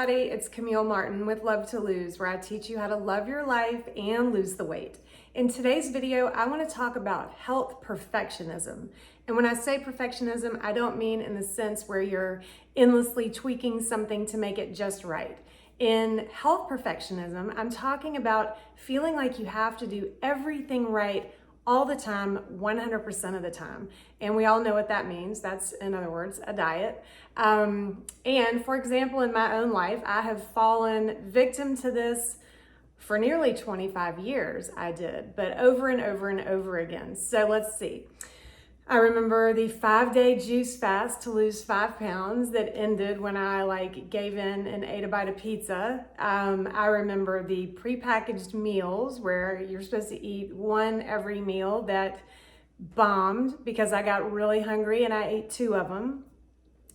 everybody, it's Camille Martin with Love to Lose, where I teach you how to love your life and lose the weight. In today's video, I want to talk about health perfectionism. And when I say perfectionism, I don't mean in the sense where you're endlessly tweaking something to make it just right. In health perfectionism, I'm talking about feeling like you have to do everything right all the time, 100% of the time. And we all know what that means. That's, in other words, a diet. And for example, in my own life, I have fallen victim to this for nearly 25 years. I did, but over and over and over again. So let's see. I remember the 5-day juice fast to lose 5 pounds that ended when I gave in and ate a bite of pizza. I remember the prepackaged meals where you're supposed to eat one every meal that bombed because I got really hungry and I ate 2 of them.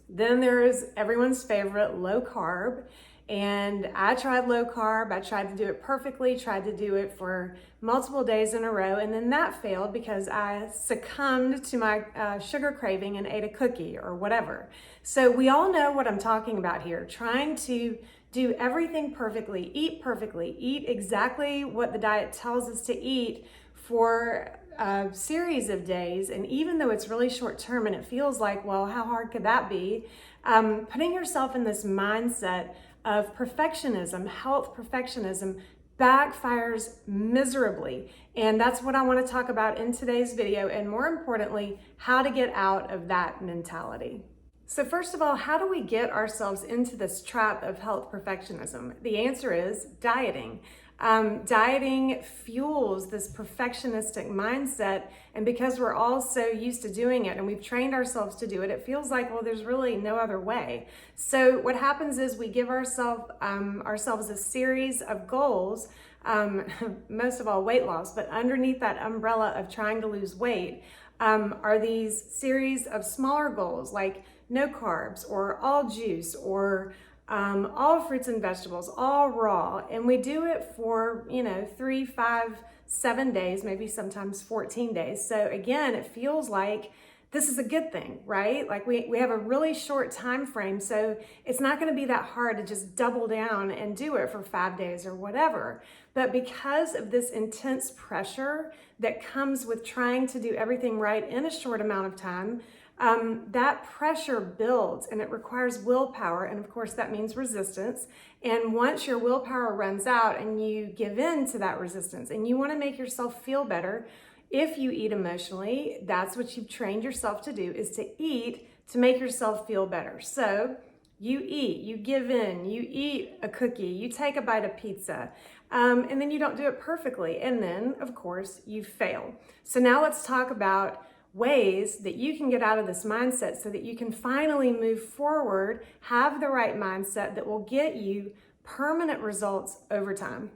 Then there's everyone's favorite low carb. And I tried low carb. I tried to do it perfectly, tried to do it for multiple days in a row. And then that failed because I succumbed to my sugar craving and ate a cookie or whatever. So we all know what I'm talking about here. Trying to do everything perfectly, eat exactly what the diet tells us to eat for a series of days. And even though it's really short term and it feels like, well, how hard could that be? Putting yourself in this mindset of perfectionism, health perfectionism, backfires miserably. And that's what I want to talk about in today's video, and more importantly, how to get out of that mentality. So first of all, how do we get ourselves into this trap of health perfectionism? The answer is dieting. Dieting fuels this perfectionistic mindset, and because we're all so used to doing it and we've trained ourselves to do it, it feels like, well, there's really no other way. So what happens is we give ourselves a series of goals, most of all weight loss, but underneath that umbrella of trying to lose weight are these series of smaller goals like no carbs or all juice or all fruits and vegetables, all raw. And we do it for, 3, 5, 7 days, maybe sometimes 14 days. So again, it feels like this is a good thing, right? Like we have a really short time frame. So it's not going to be that hard to just double down and do it for 5 days or whatever. But because of this intense pressure that comes with trying to do everything right in a short amount of time, that pressure builds and it requires willpower. And of course that means resistance. And once your willpower runs out and you give in to that resistance and you want to make yourself feel better, if you eat emotionally, that's what you've trained yourself to do, is to eat to make yourself feel better. So you eat, you give in, you eat a cookie, you take a bite of pizza, and then you don't do it perfectly. And then of course you fail. So now let's talk about ways that you can get out of this mindset so that you can finally move forward, have the right mindset that will get you permanent results over time.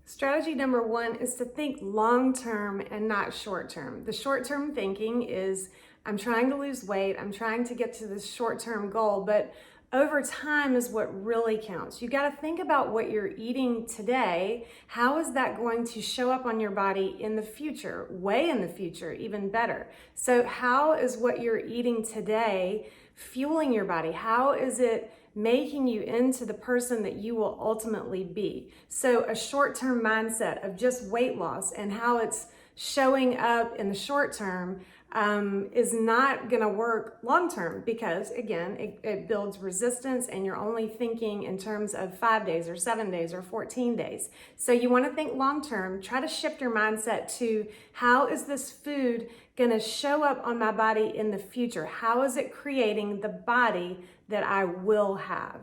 Strategy number 1 is to think long-term and not short-term. The short-term thinking is, I'm trying to lose weight, I'm trying to get to this short-term goal, but over time is what really counts. You got to think about what you're eating today. How is that going to show up on your body in the future? Way in the future, even better. So how is what you're eating today fueling your body? How is it making you into the person that you will ultimately be? So a short-term mindset of just weight loss and how it's showing up in the short term is not going to work long term, because again, it builds resistance and you're only thinking in terms of 5 days or 7 days or 14 days. So you want to think long term. Try to shift your mindset to, how is this food going to show up on my body in the future? How is it creating the body that I will have?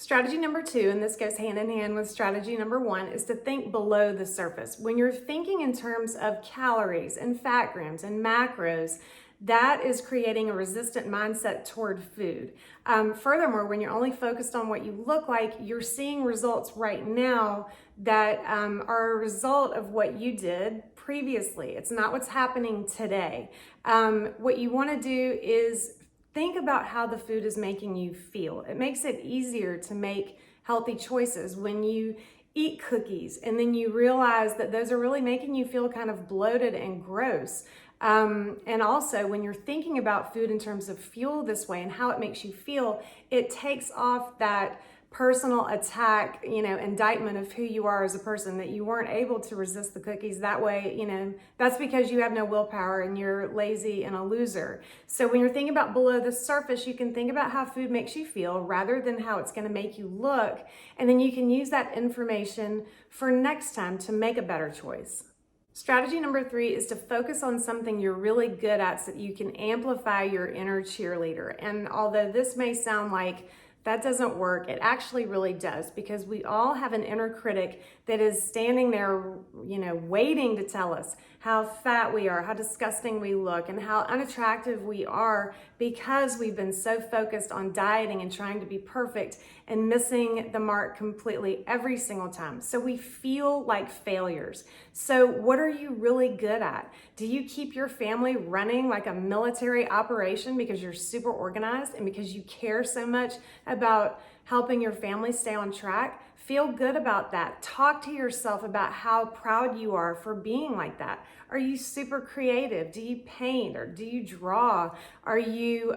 Strategy number 2, and this goes hand in hand with strategy number 1, is to think below the surface. When you're thinking in terms of calories and fat grams and macros, that is creating a resistant mindset toward food. Furthermore, when you're only focused on what you look like, you're seeing results right now that are a result of what you did previously. It's not what's happening today. What you want to do is think about how the food is making you feel. It makes it easier to make healthy choices when you eat cookies and then you realize that those are really making you feel kind of bloated and gross. And also when you're thinking about food in terms of fuel this way and how it makes you feel, it takes off that personal attack, indictment of who you are as a person, that you weren't able to resist the cookies that way, that's because you have no willpower and you're lazy and a loser. So when you're thinking about below the surface, you can think about how food makes you feel rather than how it's going to make you look. And then you can use that information for next time to make a better choice. Strategy number 3 is to focus on something you're really good at so that you can amplify your inner cheerleader. And although this may sound like that doesn't work, it actually really does, because we all have an inner critic that is standing there, waiting to tell us how fat we are, how disgusting we look, and how unattractive we are, because we've been so focused on dieting and trying to be perfect and missing the mark completely every single time. So we feel like failures. So what are you really good at? Do you keep your family running like a military operation because you're super organized and because you care so much about helping your family stay on track? Feel good about that. Talk to yourself about how proud you are for being like that. Are you super creative? Do you paint or do you draw? Are you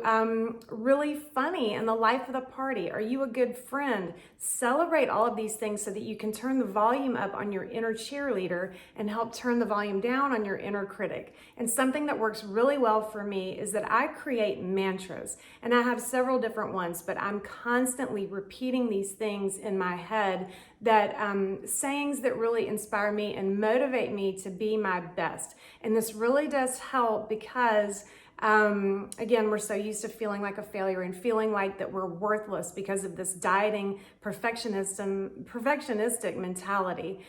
really funny in the life of the party? Are you a good friend? Celebrate all of these things so that you can turn the volume up on your inner cheerleader and help turn the volume down on your inner critic. And something that works really well for me is that I create mantras, and I have several different ones, but I'm constantly repeating these things in my head, that sayings that really inspire me and motivate me to be my best. And this really does help because again, we're so used to feeling like a failure and feeling like that we're worthless because of this dieting perfectionistic mentality.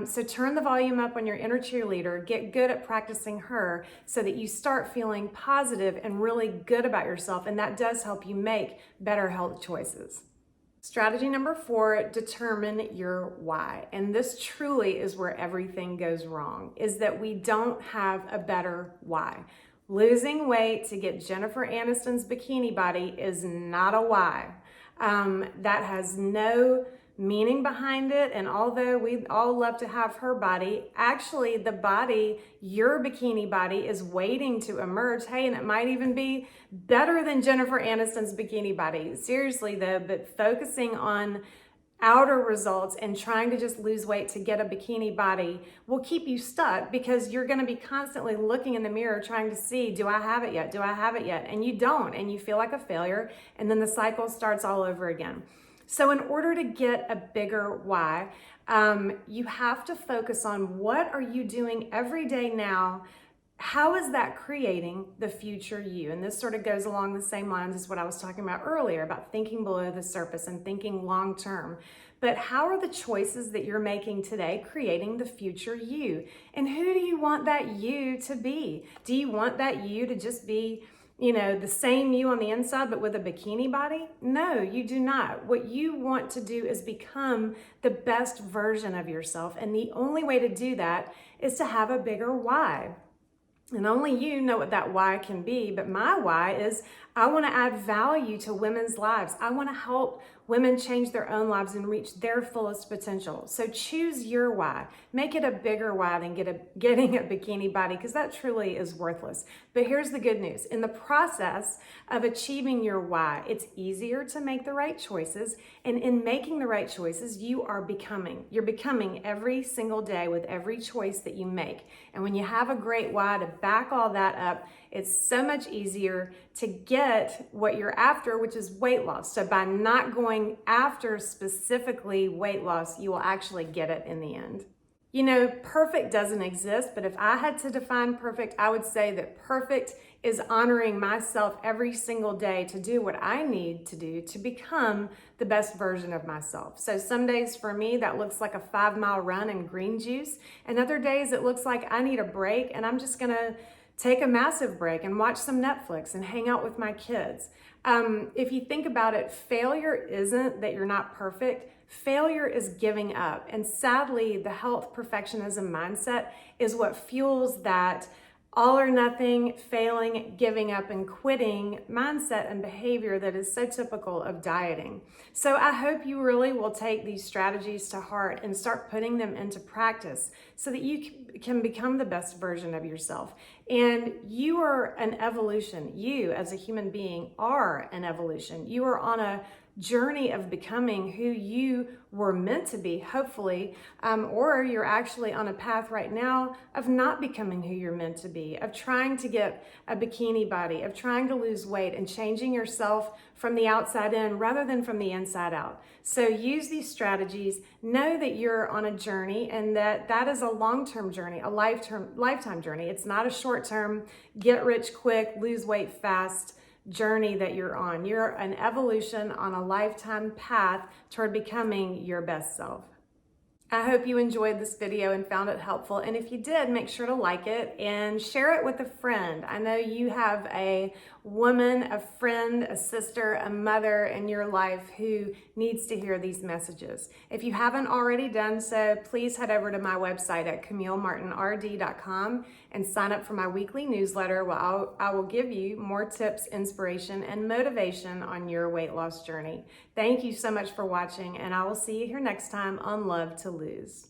So turn the volume up on your inner cheerleader, get good at practicing her so that you start feeling positive and really good about yourself. And that does help you make better health choices. Strategy number 4, determine your why. And this truly is where everything goes wrong, is that we don't have a better why. Losing weight to get Jennifer Aniston's bikini body is not a why. That has no meaning behind it. And although we all love to have her body, actually the body, your bikini body, is waiting to emerge. Hey, and it might even be better than Jennifer Aniston's bikini body. Seriously though, but focusing on outer results and trying to just lose weight to get a bikini body will keep you stuck, because you're going to be constantly looking in the mirror trying to see, do I have it yet? Do I have it yet? And you don't, and you feel like a failure, and then the cycle starts all over again. So in order to get a bigger why, you have to focus on what are you doing every day now. How is that creating the future you? And this sort of goes along the same lines as what I was talking about earlier, about thinking below the surface and thinking long term. But how are the choices that you're making today creating the future you? And who do you want that you to be? Do you want that you to just be, the same you on the inside, but with a bikini body? No, you do not. What you want to do is become the best version of yourself. And the only way to do that is to have a bigger why. And only you know what that why can be, but my why is I want to add value to women's lives. I want to help women change their own lives and reach their fullest potential. So choose your why. Make it a bigger why than getting a bikini body, because that truly is worthless. But here's the good news. In the process of achieving your why, it's easier to make the right choices. And in making the right choices, you're becoming every single day with every choice that you make. And when you have a great why to back all that up, it's so much easier to get what you're after, which is weight loss. So by not going after specifically weight loss, you will actually get it in the end. Perfect doesn't exist, but if I had to define perfect, I would say that perfect is honoring myself every single day to do what I need to do to become the best version of myself. So some days for me, that looks like a 5-mile run in green juice. And other days it looks like I need a break and I'm just gonna take a massive break and watch some Netflix and hang out with my kids. If you think about it, failure isn't that you're not perfect. Failure is giving up. And sadly, the health perfectionism mindset is what fuels that all or nothing, failing, giving up, and quitting mindset and behavior that is so typical of dieting. So I hope you really will take these strategies to heart and start putting them into practice so that you can become the best version of yourself. And you are an evolution. You as a human being are an evolution. You are on a journey of becoming who you were meant to be, hopefully, or you're actually on a path right now of not becoming who you're meant to be, of trying to get a bikini body, of trying to lose weight and changing yourself from the outside in rather than from the inside out. So use these strategies. Know that you're on a journey and that is a long-term journey, a lifetime journey. It's not a short-term, get rich quick, lose weight fast journey that you're on. You're an evolution on a lifetime path toward becoming your best self. I hope you enjoyed this video and found it helpful. And if you did, make sure to like it and share it with a friend. I know you have a woman, a friend, a sister, a mother in your life who needs to hear these messages. If you haven't already done so, please head over to my website at CamilleMartinRD.com and sign up for my weekly newsletter where I will give you more tips, inspiration, and motivation on your weight loss journey. Thank you so much for watching, and I will see you here next time on Love to Lose.